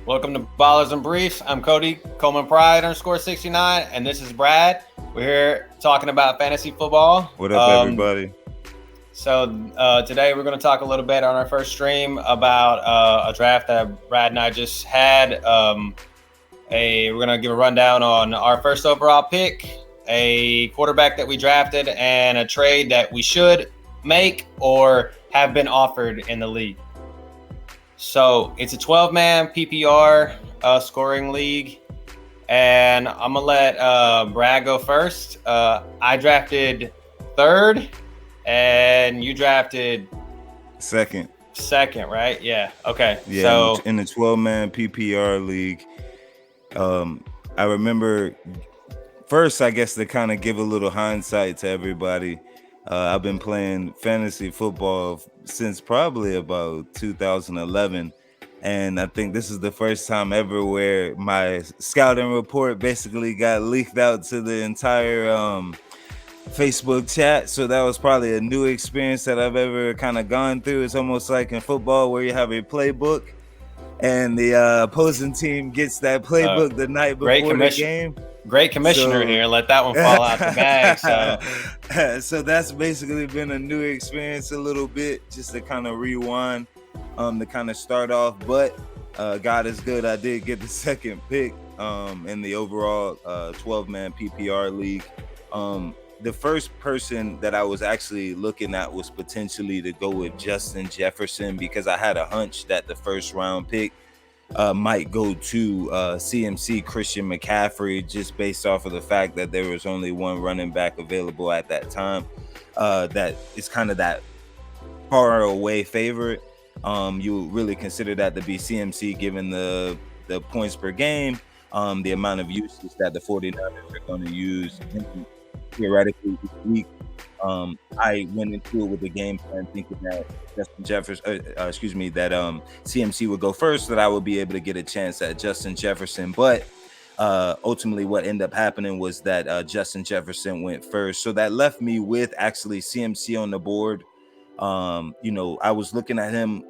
Welcome to Ballers and Briefs. I'm Cody Coleman Pride _69, and this is Brad. We're here talking about fantasy football. What up, everybody? So today we're going to talk a little bit on our first stream about a draft that Brad and I just had. We're going to give a rundown on our first overall pick, a quarterback that we drafted, and a trade that we should make or have been offered in the league. So it's a 12-man PPR scoring league, and I'm going to let Brad go first. I drafted third, and you drafted second, right? Yeah. Okay. Yeah. So in the 12-man PPR league, I remember first, I guess, to kind of give a little hindsight to everybody. I've been playing fantasy football since probably about 2011. And I think this is the first time ever where my scouting report basically got leaked out to the entire Facebook chat. So that was probably a new experience that I've ever kind of gone through. It's almost like in football where you have a playbook and the opposing team gets that playbook the night before the game. Great commissioner here. Let that one fall out the bag. So that's basically been a new experience a little bit, just to kind of rewind, to kind of start off. But God is good. I did get the second pick in the overall 12-man PPR league. The first person that I was actually looking at was potentially to go with Justin Jefferson, because I had a hunch that the first round pick might go to CMC Christian McCaffrey, just based off of the fact that there was only one running back available at that time. That is kind of that far away favorite. You really consider that to be CMC, given the points per game, the amount of usage that the 49ers are going to use theoretically this week. I went into it with a game plan thinking that Justin Jefferson, CMC would go first, that I would be able to get a chance at Justin Jefferson. But ultimately what ended up happening was that Justin Jefferson went first. So that left me with actually CMC on the board. I was looking at him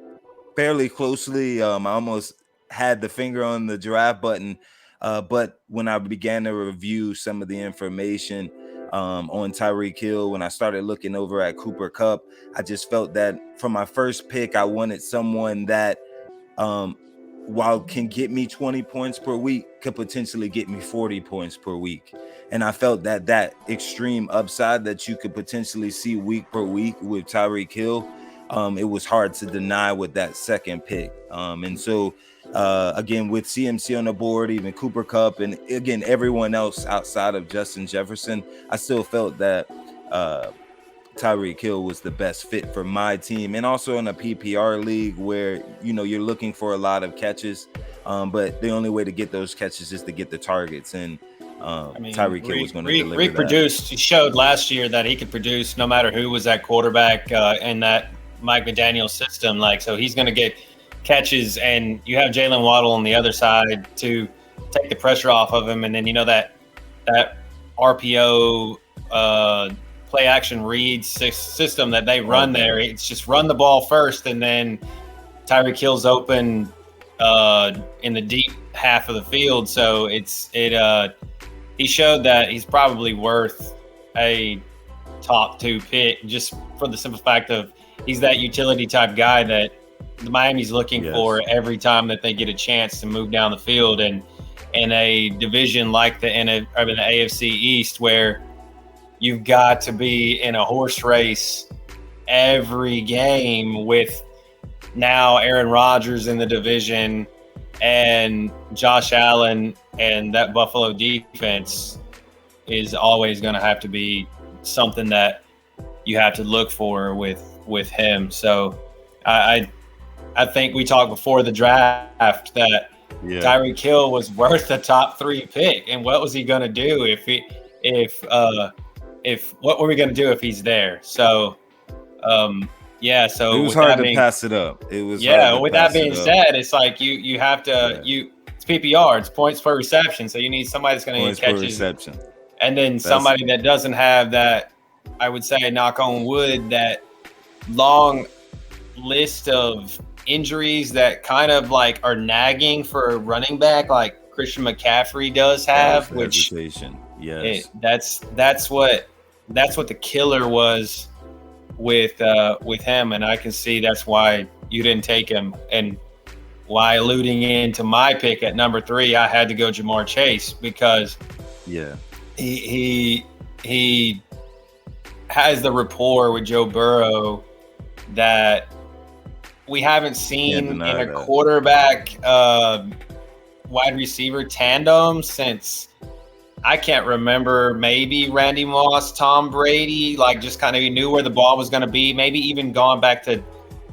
fairly closely. I almost had the finger on the draft button. But when I began to review some of the information on Tyreek Hill, when I started looking over at Cooper Kupp, I just felt that for my first pick, I wanted someone that, while can get me 20 points per week, could potentially get me 40 points per week. And I felt that extreme upside that you could potentially see week per week with Tyreek Hill, it was hard to deny with that second pick. And so again, with CMC on the board, even Cooper Kupp, and again, everyone else outside of Justin Jefferson, I still felt that Tyreek Hill was the best fit for my team. And also in a PPR league where, you're looking for a lot of catches, but the only way to get those catches is to get the targets. And Tyreek Hill was going to deliver reproduced. He showed last year that he could produce no matter who was at quarterback in that Mike McDaniel system. So he's going to get catches, and you have Jalen Waddle on the other side to take the pressure off of him. And then that RPO play action read system that they run there, it's just run the ball first, and then Tyreek Hill's open in the deep half of the field. So he showed that he's probably worth a top 2 pick, just for the simple fact of he's that utility type guy that the Miami's looking for every time that they get a chance to move down the field. And in a division like the AFC East, where you've got to be in a horse race every game with now Aaron Rodgers in the division and Josh Allen, and that Buffalo defense is always going to have to be something that you have to look for with him. So I think we talked before the draft that Tyreek Hill was worth a top 3 pick. And what was he going to do if what were we going to do if he's there? So, so it was hard to pass it up. It was with that being said, it's like you have to it's PPR, it's points per reception. So you need somebody that's going to get catches, reception, and then somebody that doesn't have that. I would say, knock on wood, that long list of injuries that kind of like are nagging for a running back, like Christian McCaffrey does have, which hesitation. Yes. that's what the killer was with him, and I can see that's why you didn't take him, and why alluding into my pick at number 3, I had to go Jamar Chase because he has the rapport with Joe Burrow that we haven't seen in a quarterback wide receiver tandem since I can't remember, maybe Randy Moss, Tom Brady, like just kind of knew where the ball was going to be, maybe even gone back to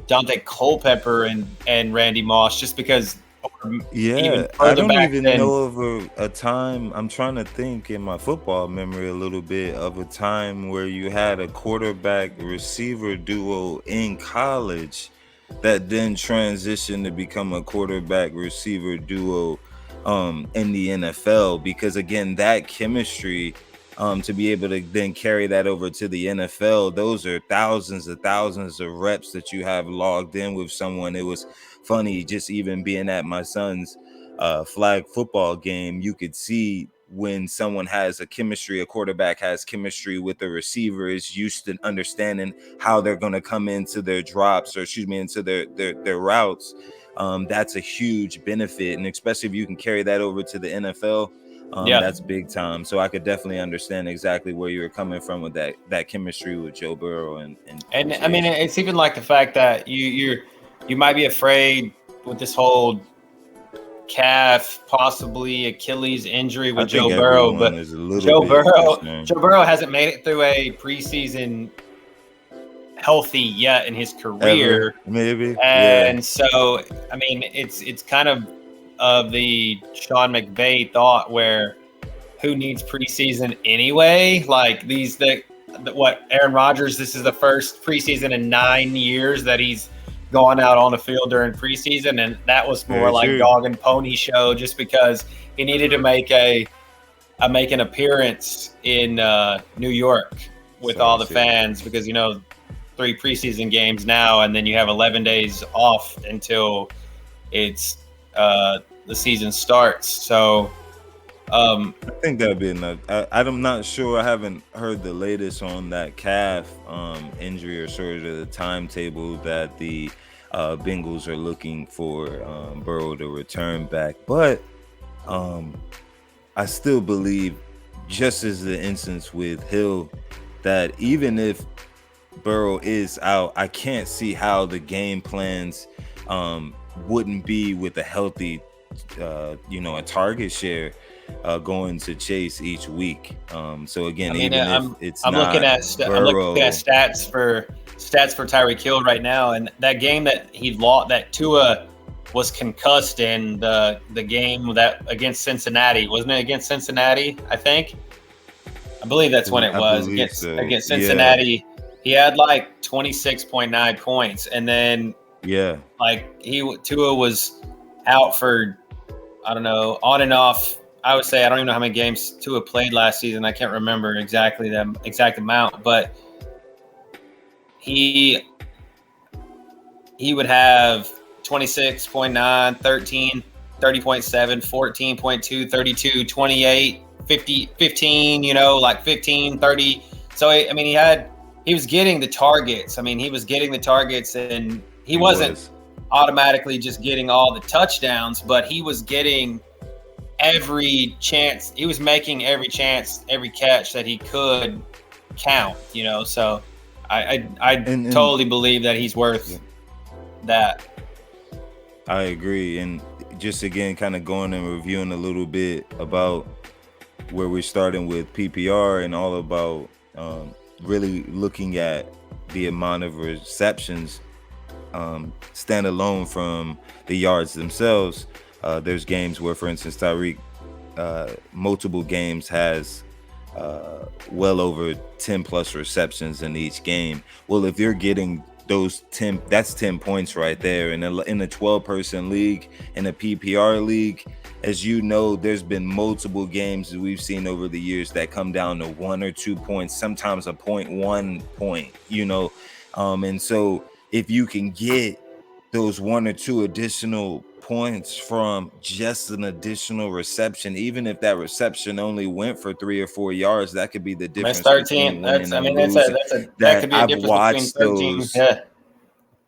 Dante Culpepper and Randy Moss, just because I don't even know of a time. I'm trying to think in my football memory a little bit of a time where you had a quarterback receiver duo in college that then transitioned to become a quarterback receiver duo in the NFL, because again, that chemistry to be able to then carry that over to the NFL, those are thousands of reps that you have logged in with someone. It was funny just even being at my son's flag football game, you could see when someone has a quarterback has chemistry with a receiver, is used to understanding how they're going to come into their drops, or into their routes. That's a huge benefit, and especially if you can carry that over to the NFL, that's big time. So I could definitely understand exactly where you were coming from with that chemistry with Joe Burrow and I mean, it's even like the fact that you might be afraid with this whole calf, possibly Achilles injury with Joe Burrow, but Joe Burrow hasn't made it through a preseason healthy yet in his career, maybe. And so I mean, it's kind of the Sean McVay thought, where who needs preseason anyway? Like what Aaron Rodgers, this is the first preseason in 9 years that he's gone out on the field during preseason, and that was more like dog and pony show, just because he needed to make an appearance in New York with all the fans, because 3 preseason games now, and then you have 11 days off until it's the season starts. So I think that'd be enough. I'm not sure. I haven't heard the latest on that calf injury, or sort of the timetable that the Bengals are looking for Burrow to return back. But I still believe, just as the instance with Hill, that even if Burrow is out, I can't see how the game plans wouldn't be with a healthy a target share going to Chase each week. So again, I'm looking at stats for Tyreek Hill right now, and that game that he lost, that Tua was concussed in, the game that against Cincinnati, wasn't it against Cincinnati? I believe that's when it was against Cincinnati. Yeah. He had like 26.9 points, and then Tua was out for, I don't know, on and off. I would say, I don't even know how many games Tua played last season. I can't remember exactly the exact amount, but he would have 26.9, 13, 30.7, 14.2, 32, 28, 50, 15, like 15, 30. So, I mean, he was getting the targets. I mean, he was getting the targets, and he wasn't automatically just getting all the touchdowns, but he was getting every chance. He was making every catch that he could count, so I totally believe that he's worth that. I agree. And just again, kind of going and reviewing a little bit about where we're starting with PPR, and all about really looking at the amount of receptions stand alone from the yards themselves. There's games where, for instance, Tyreek multiple games has well over 10 plus receptions in each game. Well, if you're getting those 10, that's 10 points right there. In a 12-person league, in a PPR league, as you know, there's been multiple games that we've seen over the years that come down to 1 or 2 points, sometimes a point, 1 point, and so if you can get those 1 or 2 additional points from just an additional reception, even if that reception only went for 3 or 4 yards, that could be the That's difference 13. between winning and That's losing. that That could be a difference between 13. Yeah.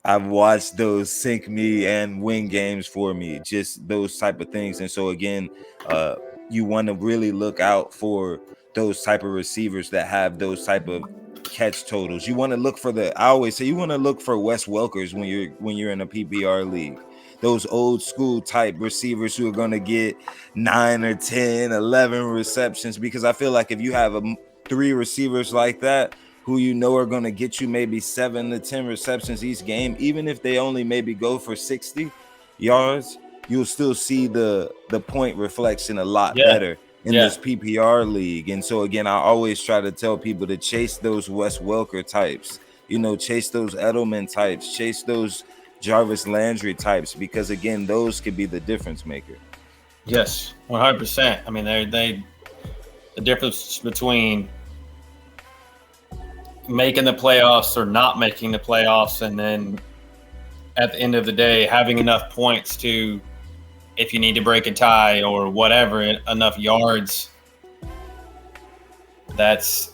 I've watched those sink me and win games for me, just those type of things. And so again, you want to really look out for those type of receivers that have those type of catch totals. You want to look for I always say you want to look for Wes Welkers when you're in a PPR league. Those old school type receivers who are going to get 9 or 10, 11 receptions, because I feel like if you have 3 receivers like that, who you know are going to get you maybe 7 to 10 receptions each game, even if they only maybe go for 60 yards, you'll still see the point reflection a lot better in this PPR league. And so again, I always try to tell people to chase those Wes Welker types, chase those Edelman types, chase those Jarvis Landry types, because again, those could be the difference maker. Yes, 100%. I mean, the difference between making the playoffs or not making the playoffs, and then at the end of the day, having enough points to, if you need to break a tie or whatever, enough yards. That's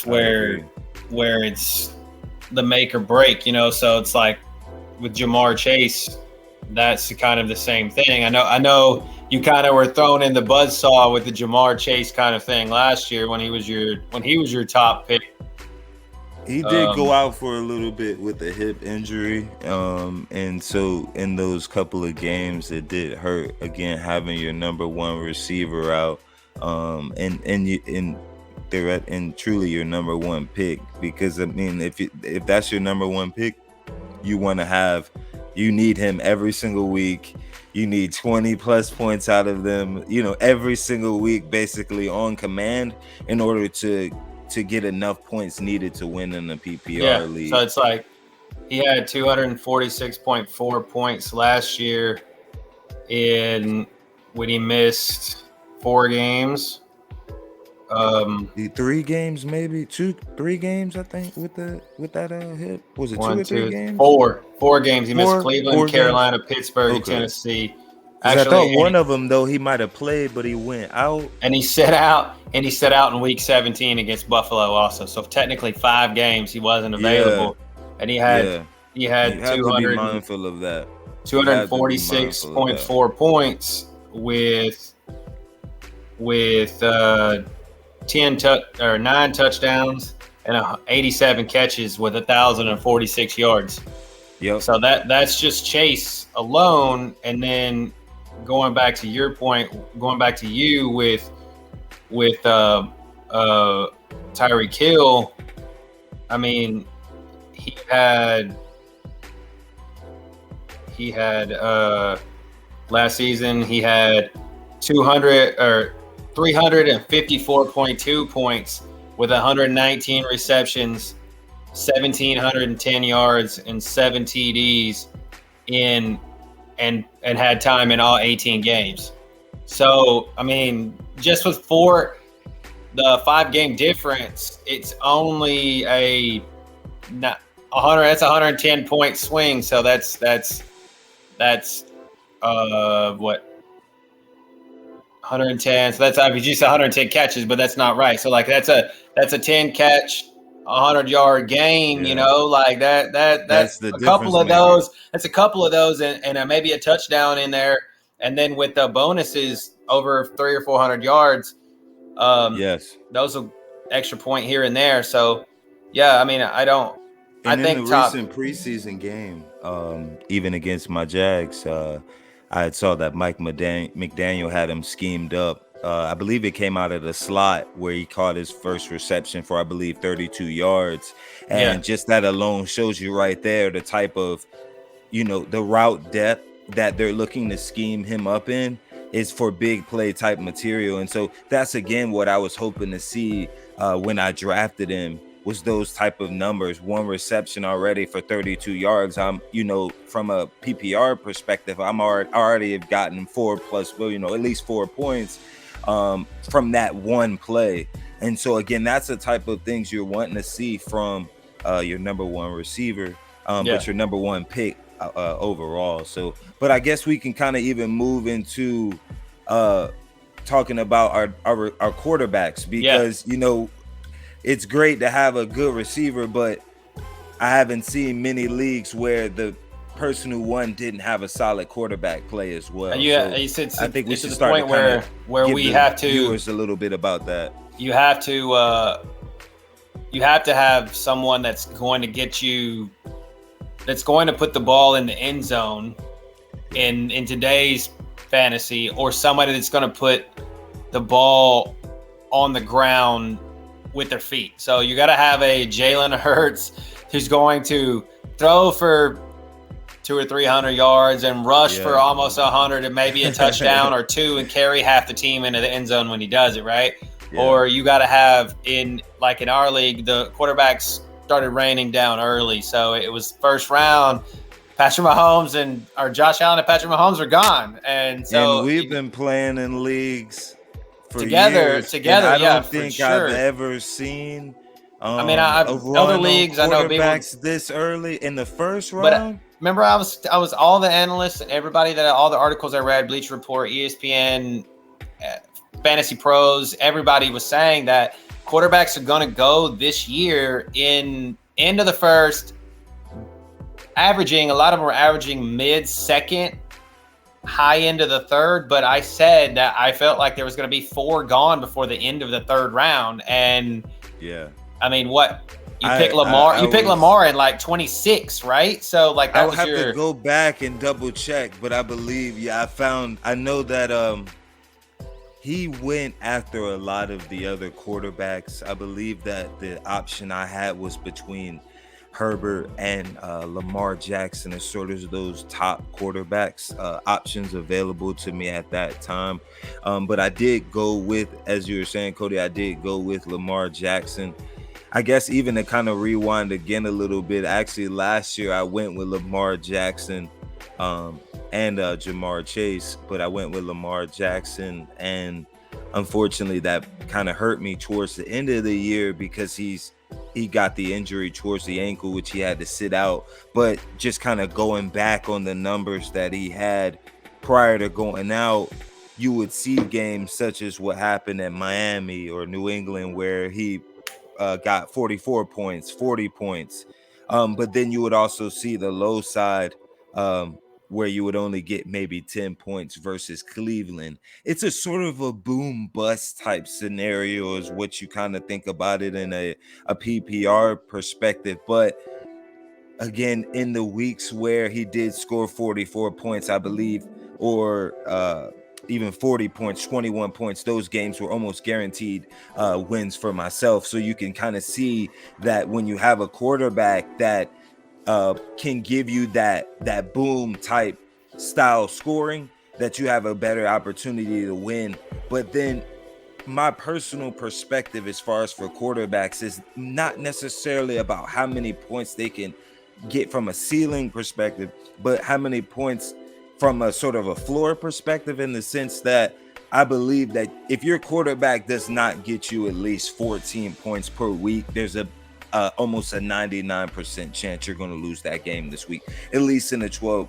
where it's the make or break, So it's like with Jamar Chase, that's kind of the same thing. I know you kind of were thrown in the buzzsaw with the Jamar Chase kind of thing last year when he was your top pick. He did go out for a little bit with a hip injury, and so in those couple of games, it did hurt. Again, having your number one receiver out, and truly your number one pick. Because I mean, if that's your number one pick, you need him every single week. You need 20 plus points out of them, every single week, basically on command, in order to get enough points needed to win in the PPR league. So it's like he had 246.4 points last year when he missed 4 games. 3 games, maybe 3 games, I think, with that hit. Was it 2 or 3 games? 4 games. He missed Cleveland, Carolina, games? Pittsburgh, and Tennessee. Actually, I thought one of them though he might have played, but he went out. And he set out in week 17 against Buffalo also. So technically 5 games he wasn't available. And he had 200 to be mindful of that. 246.4 points with 9 touchdowns and 87 catches with 1,046 yards. Yep. So that's just Chase alone, and then going back to your point, going back to you with Tyreek Hill, I mean, he had last season he had 354.2 points with 119 receptions, 1,710 yards, and 7 TDs and had time in all 18 games. So, I mean, just with the 5-game difference, it's only that's a 110 point swing. So that's what, 110. So that's, I mean, you said 110 catches, but that's not right. So like that's a 10 catch, 100-yard game, like that's a couple of those. That's a couple of those, and maybe a touchdown in there, and then with the bonuses over 300 or 400 yards. Yes, those are extra point here and there. So, yeah, I mean, I think in the recent preseason game, even against my Jags, I saw that Mike McDaniel had him schemed up. I believe it came out of the slot where he caught his first reception for, I believe, 32 yards. And just that alone shows you right there the type of, the route depth that they're looking to scheme him up in is for big play type material. And so that's, again, what I was hoping to see when I drafted him, was those type of numbers. 1 reception already for 32 yards. I'm, from a PPR perspective, I'm already have gotten 4 plus, at least 4 points from that one play. And so again, that's the type of things you're wanting to see from your number one receiver, but your number one pick overall. So, but I guess we can kind of even move into talking about our quarterbacks, because it's great to have a good receiver, but I haven't seen many leagues where the person who won didn't have a solid quarterback play as well. You So said I think we it's should to the start point to kind where of give we the have to viewers a little bit about that. You have to have someone that's going to get you, that's going to put the ball in the end zone in today's fantasy, or somebody that's going to put the ball on the ground with their feet. So you got to have a Jalen Hurts who's going to throw for 200 or 300 yards and rush for almost 100 and maybe a touchdown or two, and carry half the team into the end zone when he does it, right? Or you got to have, in our league, the quarterbacks started raining down early. So it was first round, Patrick Mahomes or Josh Allen and Patrick Mahomes are gone. And so we've been playing in leagues for together, years, and I don't think for sure. I've ever seen I've other leagues, I know quarterbacks this early in the first But round. remember, I was all the analysts and everybody, all the articles I read, Bleacher Report, ESPN, Fantasy Pros, everybody was saying that quarterbacks are going to go this year in end of the first, a lot of them were averaging mid-second, high end of the third. But I said that I felt like there was going to be 4 gone before the end of the third round. And I mean, what? You pick Lamar. You pick Lamar in like 26, right? So like that I'll have to go back and double check, but I believe I know that he went after a lot of the other quarterbacks. I believe that the option I had was between Herbert and Lamar Jackson as sort of those top quarterbacks options available to me at that time. But I did go with, as you were saying, Cody, I did go with Lamar Jackson. I guess even to kind of rewind again a little bit, actually last year I went with Lamar Jackson and Jamar Chase, but I went with Lamar Jackson, and unfortunately that kind of hurt me towards the end of the year because he got the injury towards the ankle, which he had to sit out. But just kind of going back on the numbers that he had prior to going out, you would see games such as what happened at Miami or New England where he got 44 points, 40 points. But then you would also see the low side where you would only get maybe 10 points versus Cleveland. It's a sort of a boom bust type scenario is what you kind of think about it in a PPR perspective. But again, in the weeks where he did score 44 points, I believe, or even 40 points, 21 points, those games were almost guaranteed wins for myself. So you can kind of see that when you have a quarterback that can give you that boom type style scoring, that you have a better opportunity to win. But then my personal perspective as far as for quarterbacks is not necessarily about how many points they can get from a ceiling perspective, but how many points from a sort of a floor perspective, in the sense that I believe that if your quarterback does not get you at least 14 points per week, there's almost a 99% chance you're going to lose that game this week, at least in a 12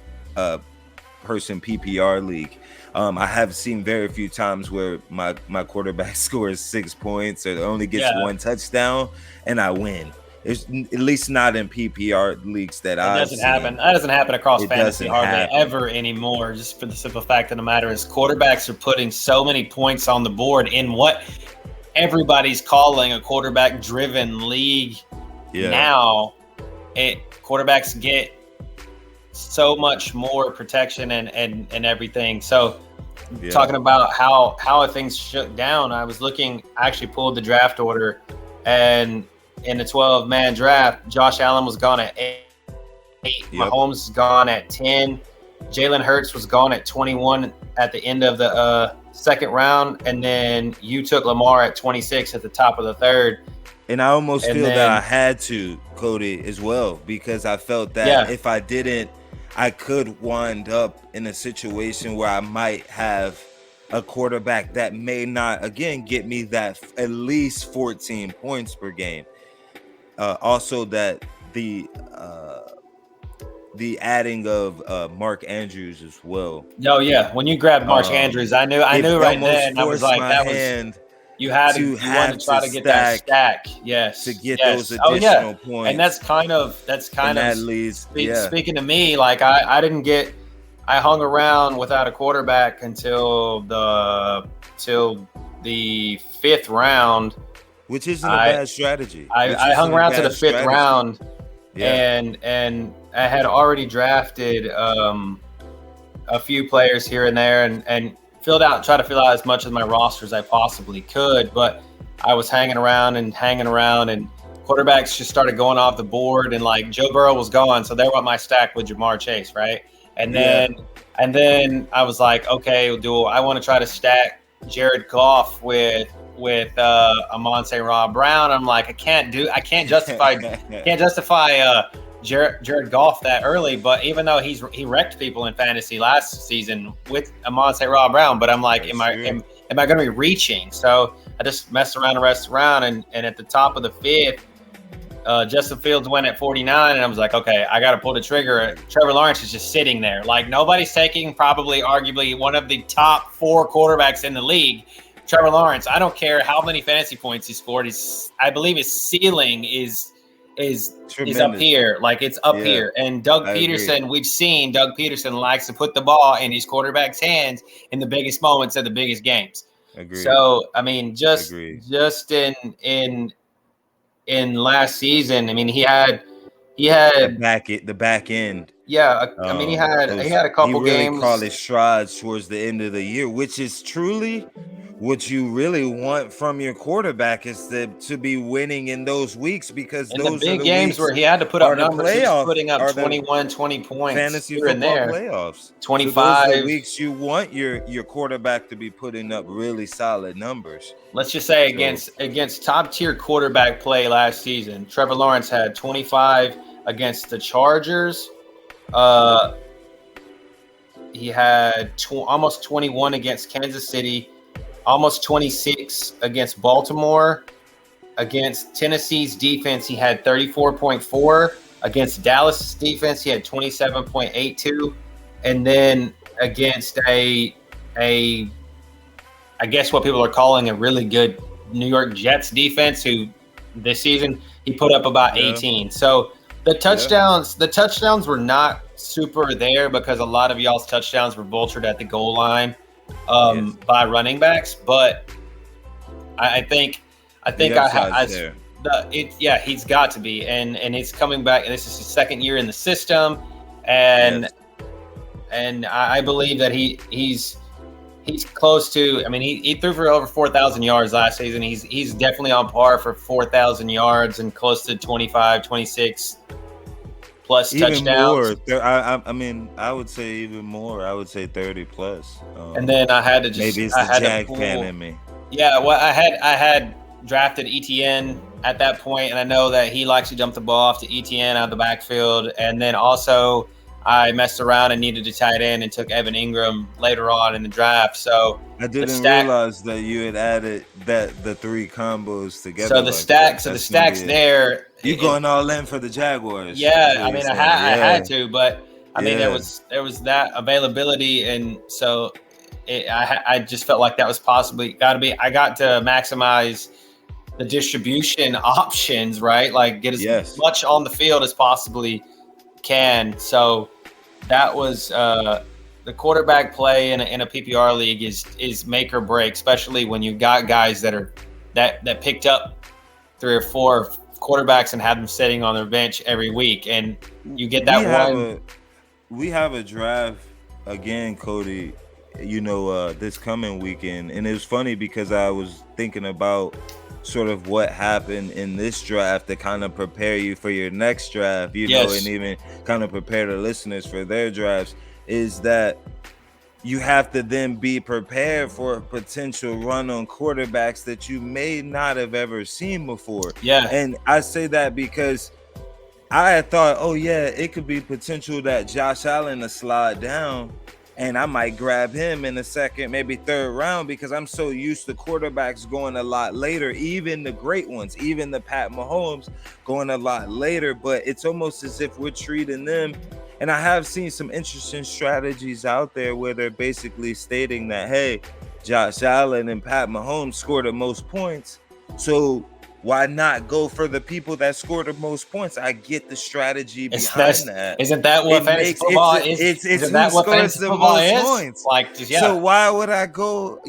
person PPR league. I have seen very few times where my quarterback scores 6 points or only gets 1 touchdown and I win. It's at least not in PPR leagues that I've seen. That doesn't happen across fantasy hardly ever anymore, just for the simple fact of the matter is quarterbacks are putting so many points on the board in what everybody's calling a quarterback-driven league now. Quarterbacks get so much more protection and everything. So talking about how things shook down, I actually pulled the draft order, and in the 12-man draft, Josh Allen was gone at 8. Mahomes was gone at 10. Jalen Hurts was gone at 21 at the end of the second round. And then you took Lamar at 26 at the top of the third. And I almost feel that I had to, Cody, as well, because I felt that if I didn't, I could wind up in a situation where I might have a quarterback that may not, again, get me that at least 14 points per game. Also, that the the adding of Mark Andrews as well. Oh yeah, when you grabbed Mark Andrews, I knew right then. I was like, that was you wanted to try to get that stack, yes, to get yes. those additional points, and that's kind of that leads. Speaking to me, like I hung around without a quarterback until the 5th round, which isn't a bad strategy. I hung around to the 5th round, and I had already drafted a few players here and there, and try to fill out as much of my roster as I possibly could. But I was hanging around, and quarterbacks just started going off the board, and like Joe Burrow was gone, so there went my stack with Jamar Chase, right? And then I was like, okay, I want to try to stack Jared Goff with Amon-Ra Rob Brown. I'm like, I can't justify Jared Goff that early, but even though he wrecked people in fantasy last season with Amon-Ra Rob Brown, but I'm like, am I going to be reaching? So I just messed around and at the top of the 5th, Justin Fields went at 49, and I was like, okay, I got to pull the trigger. Trevor Lawrence is just sitting there. Like, nobody's taking arguably one of the top 4 quarterbacks in the league. Trevor Lawrence, I don't care how many fantasy points he scored. I believe his ceiling is up here. Like, it's up here. And Doug Peterson, we've seen Doug Peterson likes to put the ball in his quarterback's hands in the biggest moments of the biggest games. Agreed. So, I mean, just in last season, I mean, he had the back end. Yeah, I mean, he had a couple games. He really caught his strides towards the end of the year, which is truly what you really want from your quarterback, is to be winning in those weeks, because in those the big are the games where he had to put up numbers, he's putting up 21, 20 points fantasy here and there. Playoffs. 25. So those are the weeks you want your quarterback to be putting up really solid numbers. Let's just say against top tier quarterback play last season, Trevor Lawrence had 25 against the Chargers. He had almost 21 against Kansas City, almost 26 against Baltimore. Against Tennessee's defense, he had 34.4. Against Dallas' defense, he had 27.82. And then against I guess what people are calling a really good New York Jets defense, who this season he put up about 18. So the touchdowns were not super there, because a lot of y'all's touchdowns were vultured at the goal line by running backs. But I think he's got to be, and he's coming back. This is his second year in the system, and I believe that he's close to. I mean, he threw for over 4,000 yards last season. He's definitely on par for 4,000 yards and close to 25, 26 plus even touchdowns. More. I mean, I would say even more. I would say 30 plus. And then I had to maybe it's the Jag fan in me. Yeah, well, I had drafted ETN at that point, and I know that he likes to dump the ball off to ETN out of the backfield. And then also I messed around and needed a tight end and took Evan Ingram later on in the draft. So I didn't realize that you had added the 3 combos together. So the stacks there. You going all in for the Jaguars? Yeah, I mean, I had to, but I mean, there was that availability, and so I just felt like that was possibly got to be. I got to maximize the distribution options, right? Like get as much on the field as possibly can. So that was the quarterback play in a PPR league is make or break, especially when you got guys that picked up 3 or 4 quarterbacks and have them sitting on their bench every week, and you get that we have a draft again, Cody, this coming weekend. And it was funny because I was thinking about sort of what happened in this draft to kind of prepare you for your next draft, and even kind of prepare the listeners for their drafts, is that you have to then be prepared for a potential run on quarterbacks that you may not have ever seen before. Yeah. And I say that because I had thought, it could be potential that Josh Allen will slide down, and I might grab him in the second, maybe third round, because I'm so used to quarterbacks going a lot later, even the great ones, even the Pat Mahomes going a lot later. But it's almost as if we're treating them And I have seen some interesting strategies out there where they're basically stating that, hey, Josh Allen and Pat Mahomes scored the most points, so why not go for the people that scored the most points? I get the strategy behind that. Isn't that what fantasy football is? It's Isn't who that what scores fantasy the football most is? points. Like, just, So why would I go,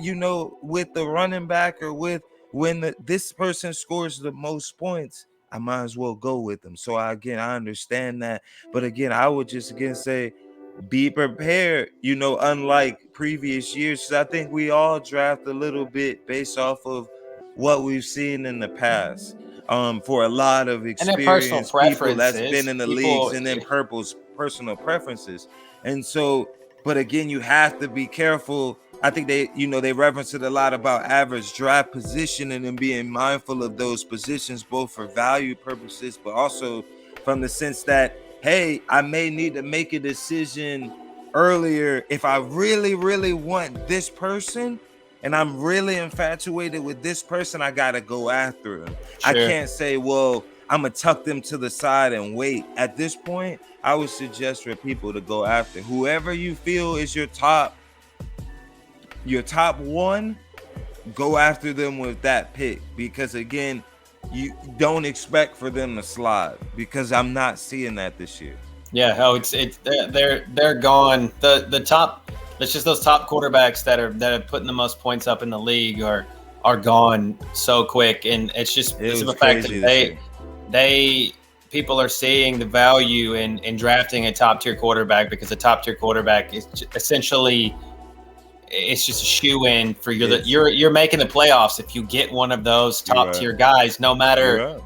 with the running back or with when this person scores the most points? I might as well go with them. So I understand that, but again, I would just say, be prepared. Unlike previous years, I think we all draft a little bit based off of what we've seen in the past. For a lot of experienced people that's been in the leagues, and then Purple's personal preferences. And so, but again, you have to be careful. I think they reference it a lot about average draft position and then being mindful of those positions, both for value purposes, but also from the sense that, hey, I may need to make a decision earlier if I really, really want this person and I'm really infatuated with this person. I got to go after them. Sure. I can't say, well, I'm going to tuck them to the side and wait. At this point, I would suggest for people to go after whoever you feel is your top one. Go after them with that pick, because again, you don't expect for them to slide, because I'm not seeing that this year. Yeah, they're gone. The top, it's just those top quarterbacks that are putting the most points up in the league are gone so quick, and it's the fact that people are seeing the value in drafting a top tier quarterback, because a top tier quarterback is essentially, it's just a shoe-in for you're making the playoffs if you get one of those top tier guys, no matter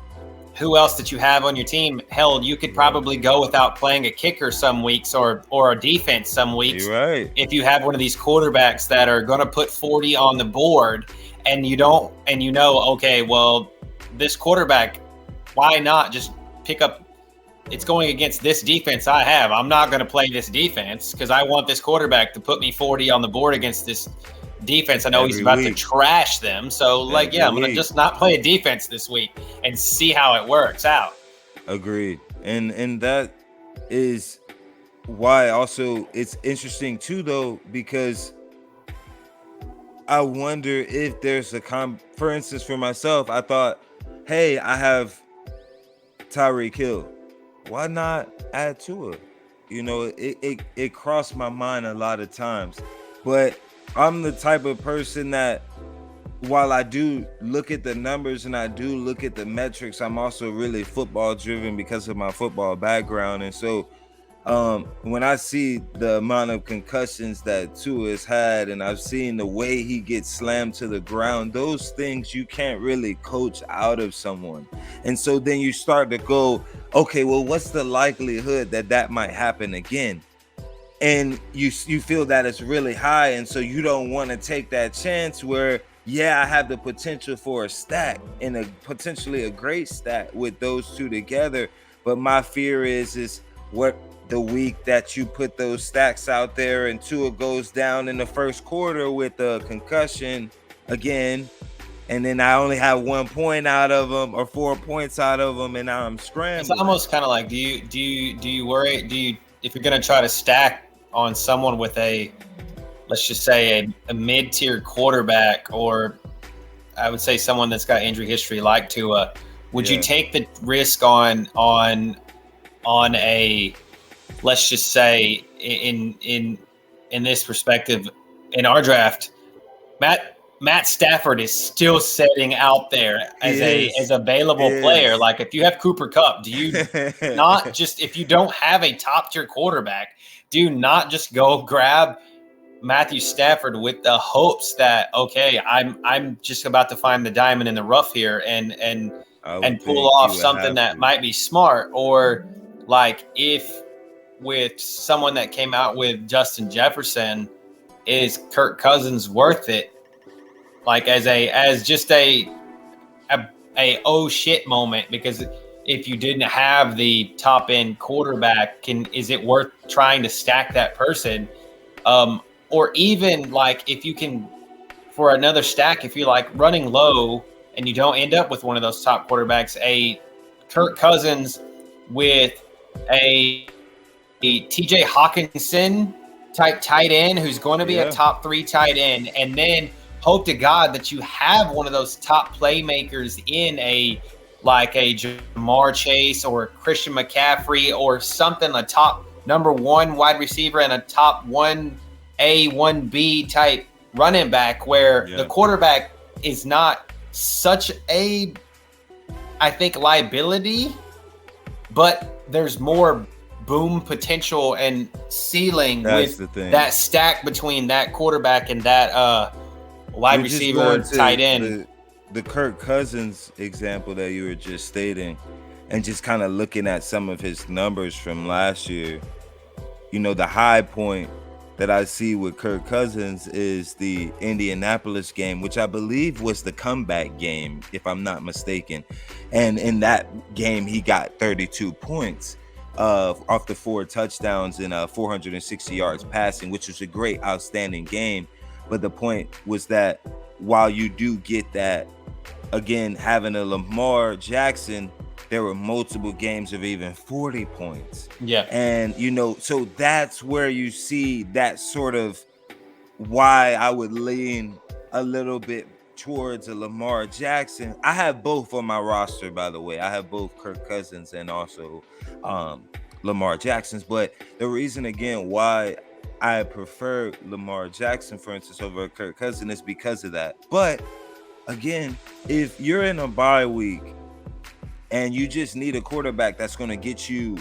who else that you have on your team. Hell, you could probably go without playing a kicker some weeks or a defense some weeks. If you have one of these quarterbacks that are going to put 40 on the board, and okay, well, this quarterback, why not just pick up? It's going against this defense I have. I'm not going to play this defense because I want this quarterback to put me 40 on the board against this defense. I know he's about to trash them. So, I'm going to just not play a defense this week and see how it works out. Agreed. And that is why also it's interesting too, though, because I wonder if there's for instance, for myself, I thought, hey, I have Tyreek Hill. Why not add to it? It crossed my mind a lot of times. But I'm the type of person that, while I do look at the numbers and I do look at the metrics, I'm also really football driven because of my football background. And so when I see the amount of concussions that Tua has had, and I've seen the way he gets slammed to the ground, those things you can't really coach out of someone. And so then you start to go, okay, well, what's the likelihood that might happen again? And you feel that it's really high, and so you don't want to take that chance where, I have the potential for a stack, and potentially a great stack with those two together. But my fear is what the week that you put those stacks out there and Tua goes down in the first quarter with a concussion again, and then I only have 1 point out of them or 4 points out of them, and now I'm scrambling. It's almost kind of like, do you worry? If you're going to try to stack on someone with let's just say a mid-tier quarterback, or I would say someone that's got injury history like Tua, would you take the risk on a, let's just say in this perspective, in our draft, Matt Stafford is still sitting out there as available player. Like, if you have Cooper Kupp, do you not just, if you don't have a top tier quarterback, do you not just go grab Matthew Stafford with the hopes that, okay, I'm just about to find the diamond in the rough here and pull off something that might be smart? Or like, if with someone that came out with Justin Jefferson, is Kirk Cousins worth it? Like, as just a oh shit moment, because if you didn't have the top end quarterback, is it worth trying to stack that person? Or even like, if you can, for another stack, if you're like running low and you don't end up with one of those top quarterbacks, a Kirk Cousins with a TJ Hawkinson type tight end who's going to be a Yeah. top 3 tight end, and then hope to God that you have one of those top playmakers in a Jamar Chase or Christian McCaffrey or something, a top number 1 wide receiver and a top 1A, 1B type running back, where the quarterback is not such a, I think, liability, but there's more boom potential and ceiling with that stack between that quarterback and that wide receiver tight end. The Kirk Cousins example that you were just stating, and just kind of looking at some of his numbers from last year, the high point that I see with Kirk Cousins is the Indianapolis game, which I believe was the comeback game, if I'm not mistaken. And in that game, he got 32 points off the 4 touchdowns and 460 yards passing, which was a great, outstanding game. But the point was that while you do get that, again, having a Lamar Jackson, there were multiple games of even 40 points. Yeah. And, so that's where you see that sort of why I would lean a little bit towards a Lamar Jackson. I have both on my roster, by the way. I have both Kirk Cousins and also Lamar Jackson's. But the reason, again, why I prefer Lamar Jackson, for instance, over Kirk Cousins is because of that. But, again, if you're in a bye week, and you just need a quarterback that's going to get you,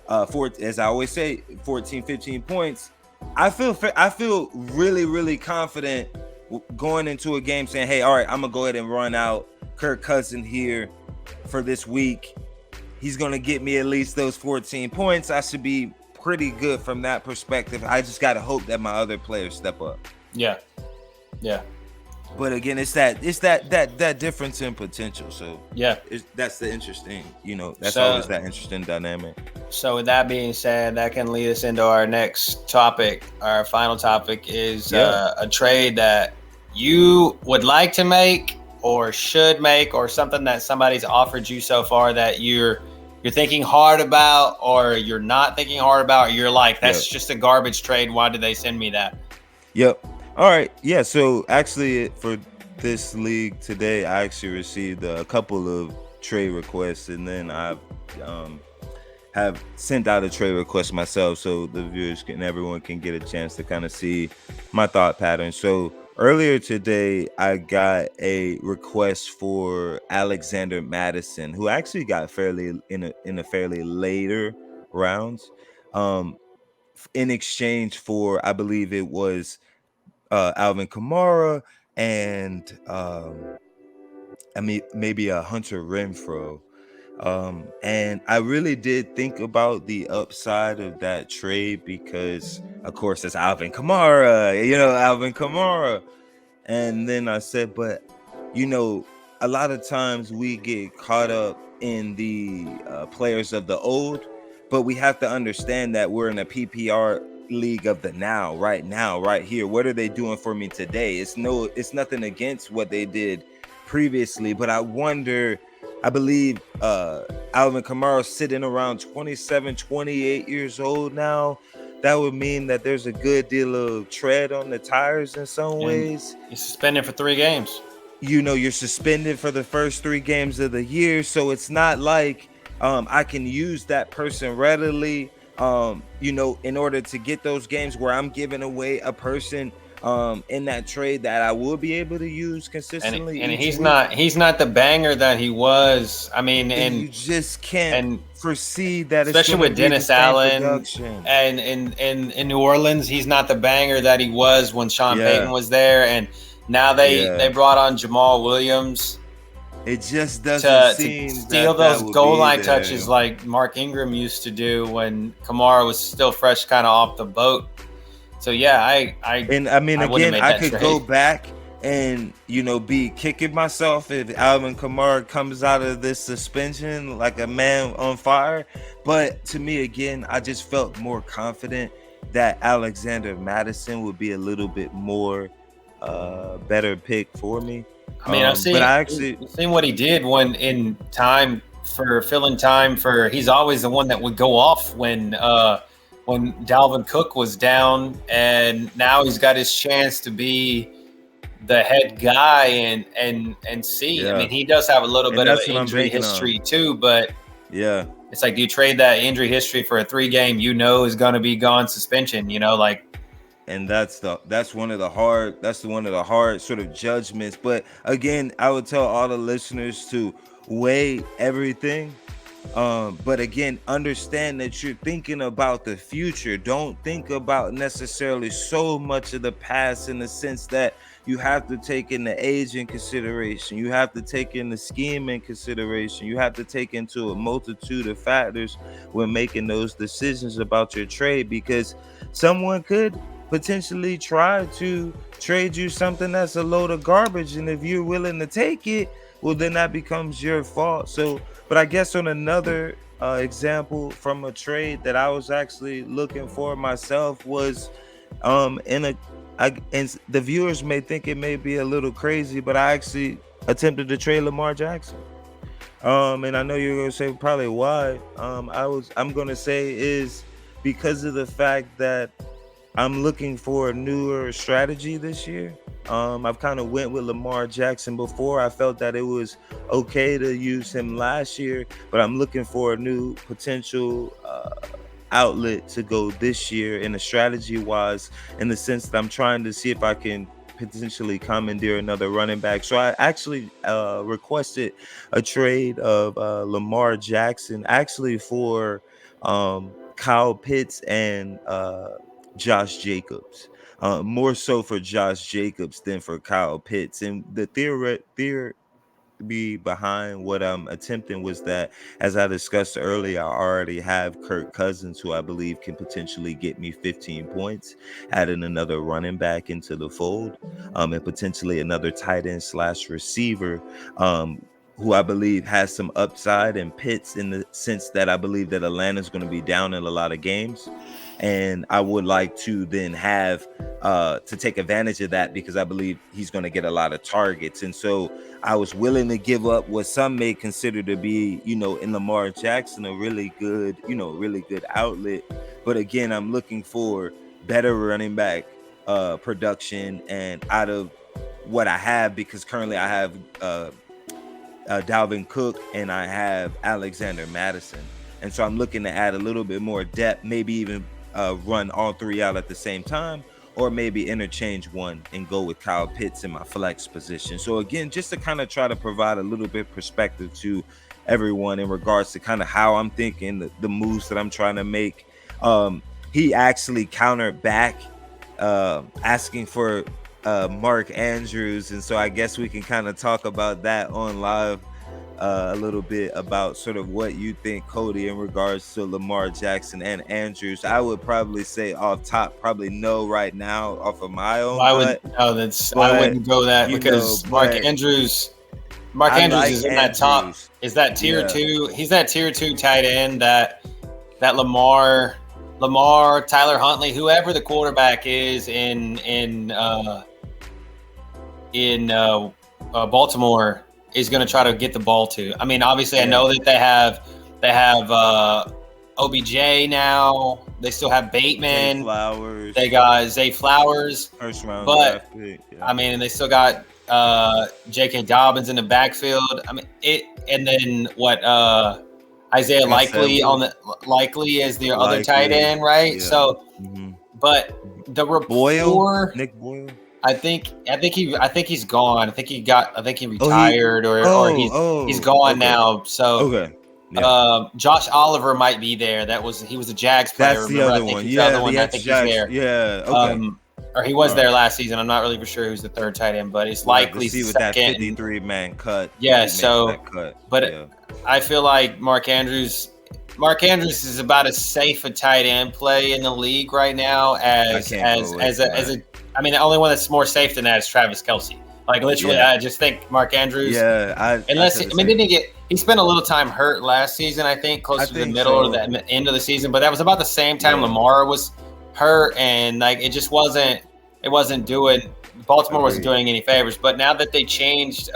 as I always say, 14, 15 points. I feel really, really confident going into a game saying, hey, all right, I'm going to go ahead and run out Kirk Cousins here for this week. He's going to get me at least those 14 points. I should be pretty good from that perspective. I just got to hope that my other players step up. Yeah. Yeah. But again, it's that difference in potential. So yeah, that's the interesting, that's always that interesting dynamic. So with that being said, that can lead us into our next topic. Our final topic is a trade that you would like to make or should make, or something that somebody's offered you so far that you're thinking hard about, or you're not thinking hard about, or you're like, that's just a garbage trade. Why did they send me that? Yep. All right. Yeah. So actually, for this league today, I actually received a couple of trade requests, and then I have sent out a trade request myself, so the viewers and everyone can get a chance to kind of see my thought pattern. So earlier today, I got a request for Alexander Madison, who actually got fairly in a fairly later rounds, in exchange for, I believe it was Alvin Kamara and maybe a Hunter Renfrow. And I really did think about the upside of that trade because, of course, it's Alvin Kamara. And then I said, but, a lot of times we get caught up in the players of the old, but we have to understand that we're in a PPR league of the now, right here. What are they doing for me today? It's nothing against what they did previously, but I believe Alvin Kamara sitting around 27, 28 years old now. That would mean that there's a good deal of tread on the tires in some ways. He's suspended for 3 games. You're suspended for the first 3 games of the year, so it's not like I can use that person readily, in order to get those games where I'm giving away a person in that trade that I will be able to use consistently. And he's not the banger that he was. I mean, and you just can't foresee that, especially with Dennis Allen and in New Orleans, he's not the banger that he was when Sean Payton was there. And now they brought on Jamal Williams. It just doesn't seem to steal those goal line touches like Mark Ingram used to do when Kamara was still fresh, kind of off the boat. So yeah, I could go back and be kicking myself if Alvin Kamara comes out of this suspension like a man on fire. But to me, again, I just felt more confident that Alexander Madison would be a little bit more better pick for me. I mean, I've seen what he did when in time for filling time for. He's always the one that would go off when when Dalvin Cook was down, and now he's got his chance to be the head guy and see. I Yeah. mean, he does have a little And bit of that's an what I'm injury banking on. history too, but Yeah. it's like, do you trade that injury history for a 3-game is going to be gone suspension? Like. And that's one of the hard sort of judgments. But again, I would tell all the listeners to weigh everything. But again, understand that you're thinking about the future. Don't think about necessarily so much of the past, in the sense that you have to take in the age in consideration. You have to take in the scheme in consideration. You have to take into a multitude of factors when making those decisions about your trade, because someone could potentially try to trade you something that's a load of garbage, and if you're willing to take it, well, then that becomes your fault. So, but I guess on another example from a trade that I was actually looking for myself was and the viewers may think it may be a little crazy, but I actually attempted to trade Lamar Jackson. And I know you're gonna say probably why. I'm gonna say is because of the fact that I'm looking for a newer strategy this year. I've kind of went with Lamar Jackson before. I felt that it was okay to use him last year, but I'm looking for a new potential outlet to go this year in a strategy wise, in the sense that I'm trying to see if I can potentially commandeer another running back. So I actually requested a trade of Lamar Jackson, actually for Kyle Pitts and Josh Jacobs. More so for Josh Jacobs than for Kyle Pitts. And the theory behind what I'm attempting was that, as I discussed earlier, I already have Kirk Cousins, who I believe can potentially get me 15 points, adding another running back into the fold, and potentially another tight end / receiver, who I believe has some upside, and Pitts, in the sense that I believe that Atlanta's going to be down in a lot of games. And I would like to then have to take advantage of that, because I believe he's going to get a lot of targets. And so I was willing to give up what some may consider to be, in Lamar Jackson, a really good outlet. But again, I'm looking for better running back production and out of what I have, because currently I have Dalvin Cook and I have Alexander Madison. And so I'm looking to add a little bit more depth, maybe even run all three out at the same time, or maybe interchange one and go with Kyle Pitts in my flex position. So again, just to kind of try to provide a little bit perspective to everyone in regards to kind of how I'm thinking, the moves that I'm trying to make. He actually countered back asking for Mark Andrews. And so I guess we can kind of talk about that on live a little bit, about sort of what you think, Cody, in regards to Lamar Jackson and Andrews. I would probably say off top, probably no right now off of my own. I wouldn't go that, because Mark Andrews is in that top. Is that tier 2? He's that tier 2 tight end that Lamar, Tyler Huntley, whoever the quarterback is in Baltimore, is going to try to get the ball to. I mean, obviously, I know that they have OBJ now. They still have Bateman. Flowers. They got Zay Flowers. First round draft pick. Yeah. I mean, and they still got J.K. Dobbins in the backfield. I mean, and then what? Isaiah Likely is the other tight end, right? Yeah. So, but the rapport, Nick Boyle. I think he's gone. I think he retired, he's gone now. So Josh Oliver might be there. He was a Jags player. That's the other one. Yeah, the other one. I think he's there. Yeah. Okay. Or he was there last season. I'm not really for sure who's the third tight end, but it's likely see with that 53-man cut. Yeah. So, I feel like Mark Andrews is about as safe a tight end play in the league right now as I mean, the only one that's more safe than that is Travis Kelce. Like, literally, I just think Mark Andrews. Yeah, he spent a little time hurt last season, I think, close to the middle or the end of the season. But that was about the same time Lamar was hurt, and like it just wasn't doing. Baltimore wasn't doing any favors. But now that they changed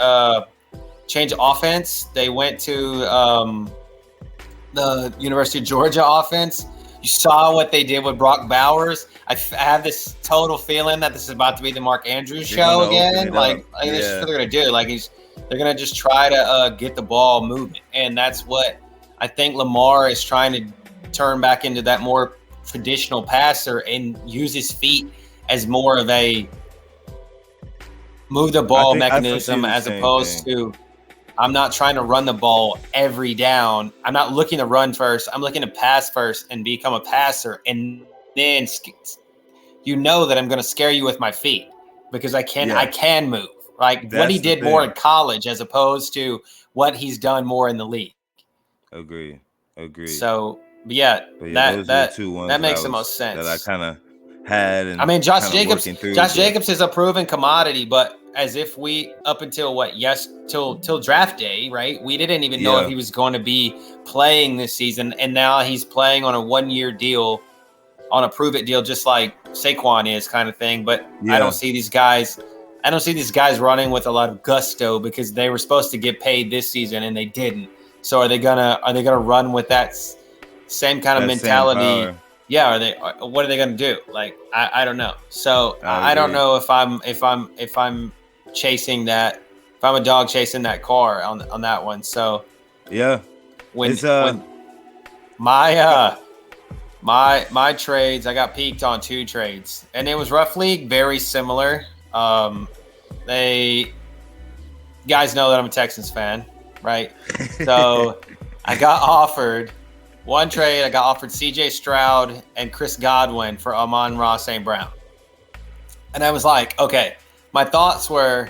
offense, they went to the University of Georgia offense. You saw what they did with Brock Bowers. I have this total feeling that this is about to be the Mark Andrews show again. Like this is what they're gonna do. Like they're gonna just try to get the ball moving, and that's what I think Lamar is trying to turn back into, that more traditional passer and use his feet as more of a move the ball mechanism, as opposed to, I'm not trying to run the ball every down. I'm not looking to run first. I'm looking to pass first and become a passer. And then that I'm going to scare you with my feet because I can move. Like what he did more in college as opposed to what he's done more in the league. Agree. So, that makes the most sense. That I kind of had. And I mean, Josh Jacobs is a proven commodity, but as if we, up until till draft day, right? We didn't even know if he was going to be playing this season, and now he's playing on a 1-year deal, on a prove it deal, just like Saquon is, kind of thing. But I don't see these guys running with a lot of gusto because they were supposed to get paid this season and they didn't. So are they gonna run with that same kind of mentality? Yeah, what are they gonna do? Like I don't know. So I don't know if I'm chasing that, if I'm a dog chasing that car on that one. So when my trades, I got peaked on 2 trades, and it was roughly very similar. You guys know that I'm a Texans fan, right? So I got offered one trade. I got offered CJ Stroud and Chris Godwin for Amon-Ra St. Brown. And I was like, okay, my thoughts were,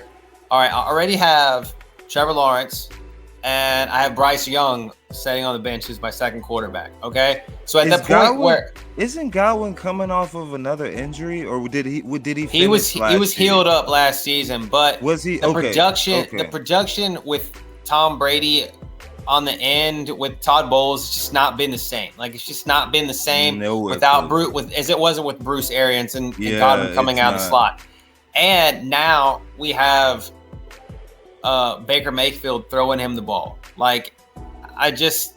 all right, I already have Trevor Lawrence and I have Bryce Young sitting on the bench as my second quarterback. Okay. So at that point isn't Godwin coming off of another injury, or did he finish he was healed up last season, but was he the projection with Tom Brady on the end with Todd Bowles has just not been the same. Like it's just not been the same without as it wasn't with Bruce Arians and Godwin coming out of the slot. And now we have Baker Mayfield throwing him the ball. Like that's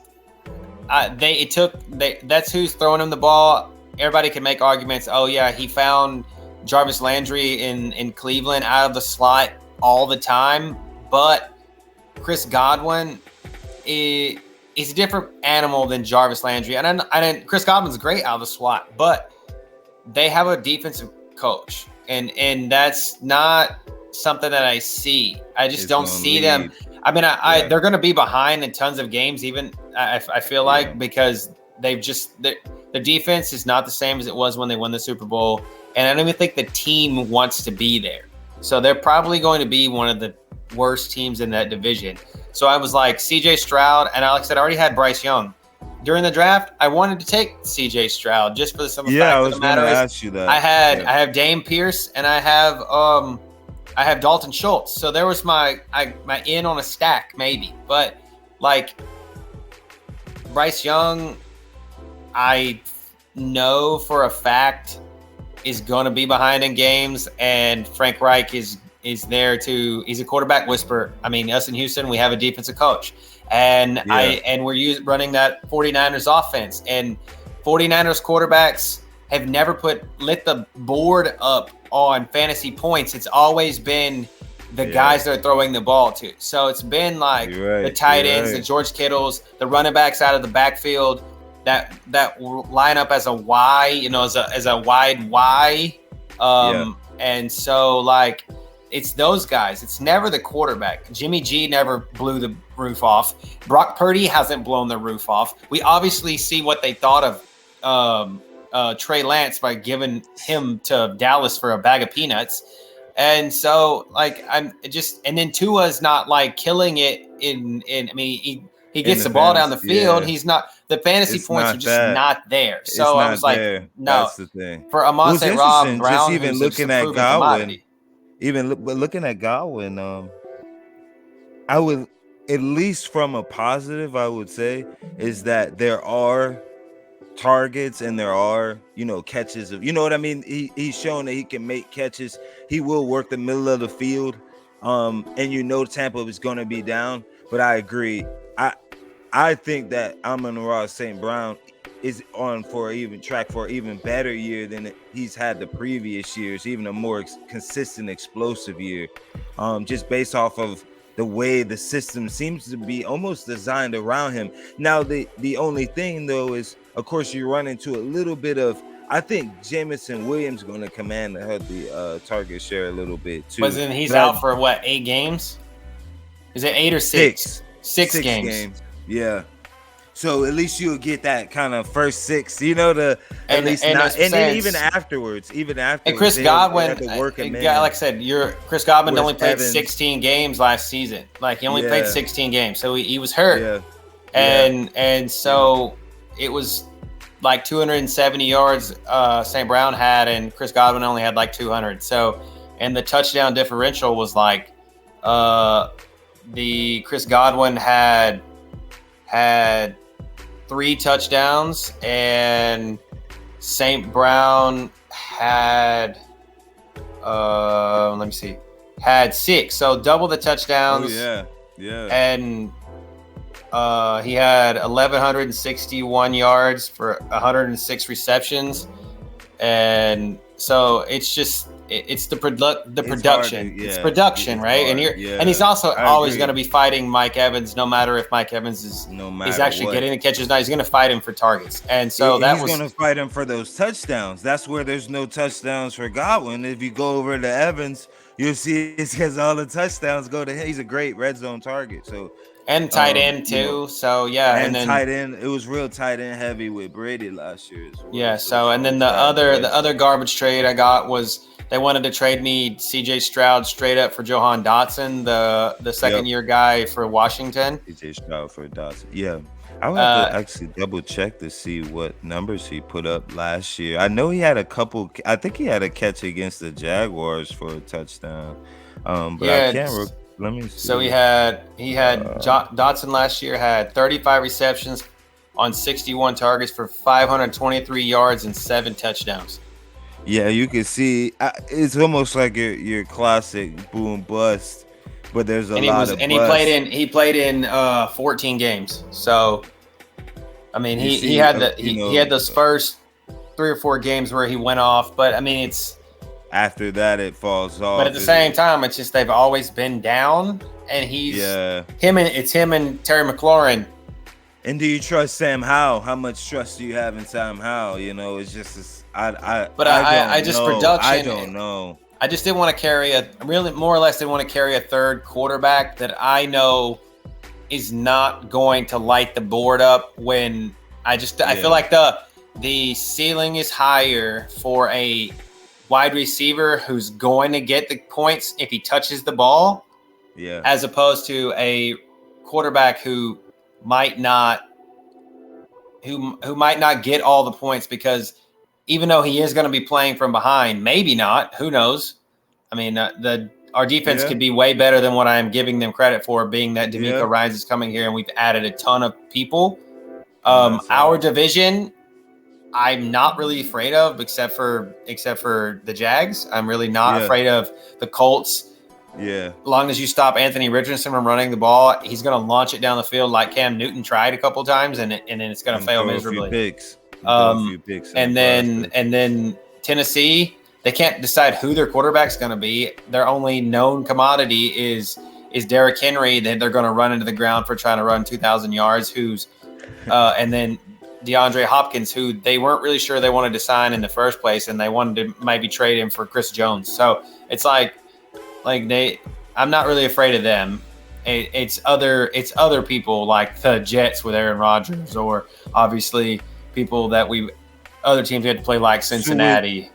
who's throwing him the ball. Everybody can make arguments. Oh yeah, he found Jarvis Landry in Cleveland out of the slot all the time, but Chris Godwin is a different animal than Jarvis Landry. And Chris Godwin's great out of the slot, but they have a defensive coach, and that's not something that I see. I just don't see them. I mean, they're going to be behind in tons of games, even I feel like, because they've just the defense is not the same as it was when they won the Super Bowl, and I don't even think the team wants to be there. So they're probably going to be one of the worst teams in that division. So I was like, CJ Stroud, and like I said, I already had Bryce Young. During the draft, I wanted to take CJ Stroud just for the simple fact of the matter is, ask you that. I have Dame Pierce and I have Dalton Schultz. So there was my in on a stack maybe, but like Bryce Young, I know for a fact is going to be behind in games, and Frank Reich is there he's a quarterback whisperer. I mean, us in Houston, we have a defensive coach, and we're running that 49ers offense, and 49ers quarterbacks have never lit the board up on fantasy points. It's always been the guys that are throwing the ball to. So it's been like the tight ends, the George Kittles, the running backs out of the backfield that line up as a Y, as a wide Y. And so like it's those guys. It's never the quarterback. Jimmy G never blew the roof off. Brock Purdy hasn't blown the roof off. We obviously see what they thought of Trey Lance by giving him to Dallas for a bag of peanuts. And so like and then Tua's not like killing it I mean he gets the ball down the field. He's not, the fantasy points are just not there. So I was like, no, that's the thing. For Amon-Ra Brown, just even looking at Godwin, looking at Godwin, I would, at least from a positive, I would say is that there are targets and there are catches of, what I mean, he's shown that he can make catches. He will work the middle of the field, and Tampa is going to be down. But I agree, I think that Amon-Ra St. Brown, is on for even track for an even better year than he's had the previous years, even a more consistent, explosive year, just based off of the way the system seems to be almost designed around him. Now, the only thing though is, of course, you run into a little bit of, I think Jamison Williams going to command the healthy target share a little bit too. Wasn't he's out for what, 8 games? Is it 8 or 6? Six games. Yeah. So at least you'll get that kind of first 6, you know, and then even afterwards. And Chris Godwin, like I said, Chris Godwin only played 16 games last season. Like he only played 16 games, so he was hurt. Yeah. And so it was like 270 yards St. Brown had, and Chris Godwin only had like 200. So, and the touchdown differential was like the Chris Godwin had 3 touchdowns, and St. Brown had had 6, so double the touchdowns. And he had 1,161 yards for 106 receptions, and so it's just it's the production. It's production, right? And he's also always going to be fighting Mike Evans, no matter if Mike Evans is actually getting the catches. Now he's going to fight him for targets, and so he's going to fight him for those touchdowns. That's where there's no touchdowns for Godwin. If you go over to Evans, you'll see it's because all the touchdowns go to him. He's a great red zone target. So. And tight end too. You know, so and then tight end. It was real tight end heavy with Brady last year as well. Yeah. So and then the other garbage trade I got was they wanted to trade me CJ Stroud straight up for Jahan Dotson, the second year guy for Washington. CJ Stroud for Dotson. Yeah. I would have to actually double check to see what numbers he put up last year. I know he had a couple. I think he had a catch against the Jaguars for a touchdown. But I can't. Let me see. So he had Dotson last year had 35 receptions on 61 targets for 523 yards and 7 touchdowns. Yeah, you can see it's almost like your classic boom bust, but there's a lot of. And he played in 14 games. So, I mean, he had those first 3 or 4 games where he went off, but I mean it's. After that, it falls off. But at the same time, it's just they've always been down, and it's him and Terry McLaurin. And do you trust Sam Howell? How much trust do you have in Sam Howell? You know, it's just I don't know. I just didn't want to carry more or less didn't want to carry a third quarterback that I know is not going to light the board up when I feel like the ceiling is higher for a wide receiver who's going to get the points if he touches the ball, as opposed to a quarterback who might not get all the points, because even though he is going to be playing from behind, maybe not, who knows? I mean, our defense could be way better than what I am giving them credit for, being that D'Amico Ryans is coming here and we've added a ton of people. Our division, I'm not really afraid of, except for the Jags. I'm really not afraid of the Colts. Yeah. As long as you stop Anthony Richardson from running the ball, he's going to launch it down the field like Cam Newton tried a couple of times, and then it's going to fail miserably. And then Tennessee, they can't decide who their quarterback's going to be. Their only known commodity is Derrick Henry. That they're going to run into the ground for trying to run 2,000 yards. And then DeAndre Hopkins, who they weren't really sure they wanted to sign in the first place, and they wanted to maybe trade him for Chris Jones. So it's I'm not really afraid of them. It's other people like the Jets with Aaron Rodgers, or obviously people that other teams we had to play like Cincinnati.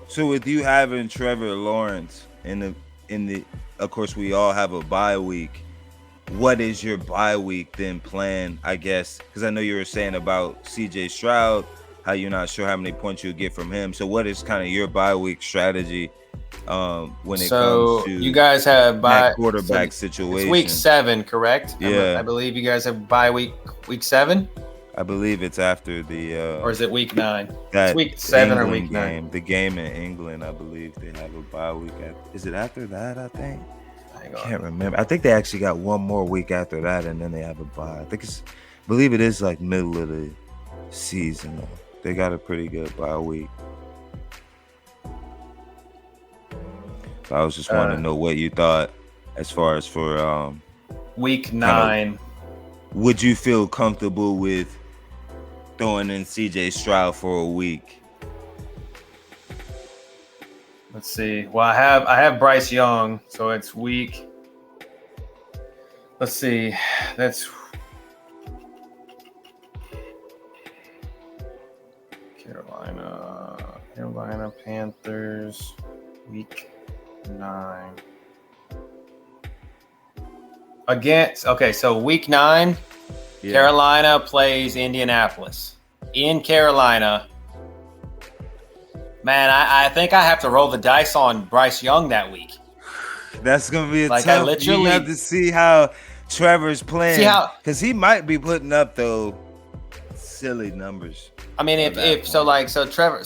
So with you having Trevor Lawrence in the of course we all have a bye week. What is your bye week then plan, I guess? Because I know you were saying about CJ Stroud, how you're not sure how many points you'll get from him. So what is kind of your bye week strategy when it comes to you guys have that quarterback situation? It's week 7, correct? Yeah. I believe you guys have bye week 7? I believe it's after the or is it week 9? It's week 7 England or week 9? The game in England, I believe they have a bye week. Is it after that, I think? I can't remember. I think they actually got one more week after that, and then they have a bye. I believe it is like middle of seasonal. They got a pretty good bye week. So I was just wanting to know what you thought as far as for week 9. Would you feel comfortable with throwing in CJ Stroud for a week? Let's see. Well, I have Bryce Young, so it's week. Let's see. That's Carolina Panthers, week 9. So week 9, yeah. Carolina plays Indianapolis. In Carolina, man, I think I have to roll the dice on Bryce Young that week. That's going to be a tough. You have to see how Trevor's playing. Because he might be putting up, though, silly numbers. I mean, Trevor,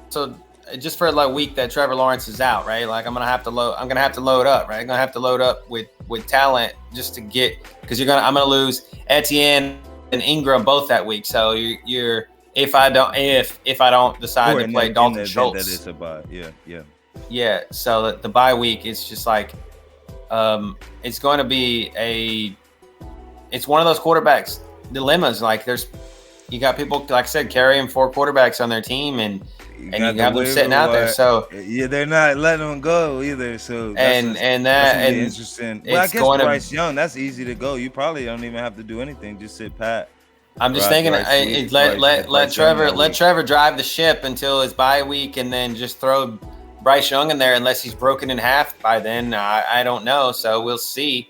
so just for like week that Trevor Lawrence is out, right? Like I'm gonna have to load up, right? I'm gonna have to load up with talent just to get, because I'm gonna lose Etienne and Ingram both that week. So you're if I don't decide to play Dalton Schultz, that is a bye. Yeah. So the bye week is just like it's going to be it's one of those quarterbacks dilemmas. Like you got people, like I said, carrying 4 quarterbacks on their team, and you have them sitting out there. So yeah, they're not letting them go either. So that's interesting. Well, I guess Bryce Young, that's easy to go. You probably don't even have to do anything. Just sit pat. I'm just thinking, let Trevor drive the ship until his bye week, and then just throw Bryce Young in there, unless he's broken in half by then. I don't know. So we'll see.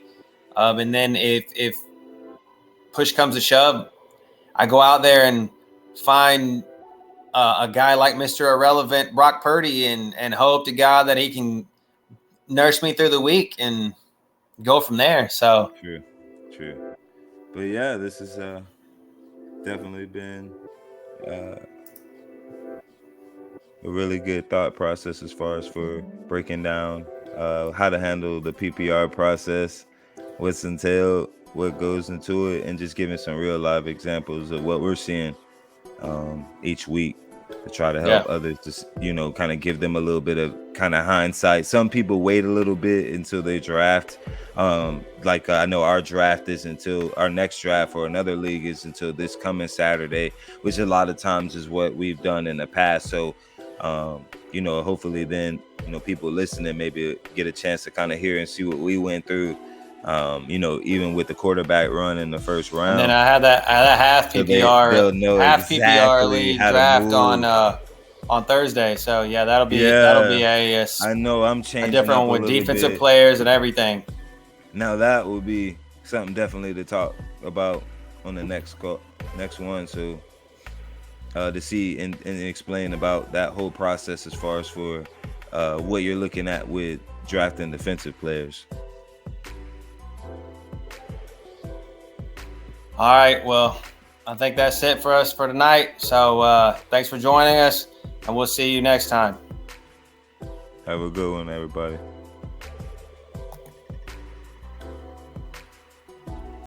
And then if push comes to shove, I go out there and find a guy like Mr. Irrelevant Brock Purdy and hope to God that he can nurse me through the week and go from there. So true. But yeah, this has definitely been a really good thought process as far as for breaking down how to handle the PPR process, what's entailed, what goes into it, and just giving some real live examples of what we're seeing each week to try to help others, just kind of give them a little bit of kind of hindsight. Some people wait a little bit until they draft. I know our draft is until our next draft for another league is until this coming Saturday, which a lot of times is what we've done in the past. So hopefully then people listening maybe get a chance to kind of hear and see what we went through. Even with the quarterback run in the first round. And then I had that half PPR, PPR league draft on Thursday. So yeah, that'll be a I know I'm changing a different one with defensive players and everything. Now that will be something definitely to talk about on the next one. So to see and explain about that whole process as far as for what you're looking at with drafting defensive players. All right, well, I think that's it for us for tonight. So thanks for joining us, and we'll see you next time. Have a good one, everybody.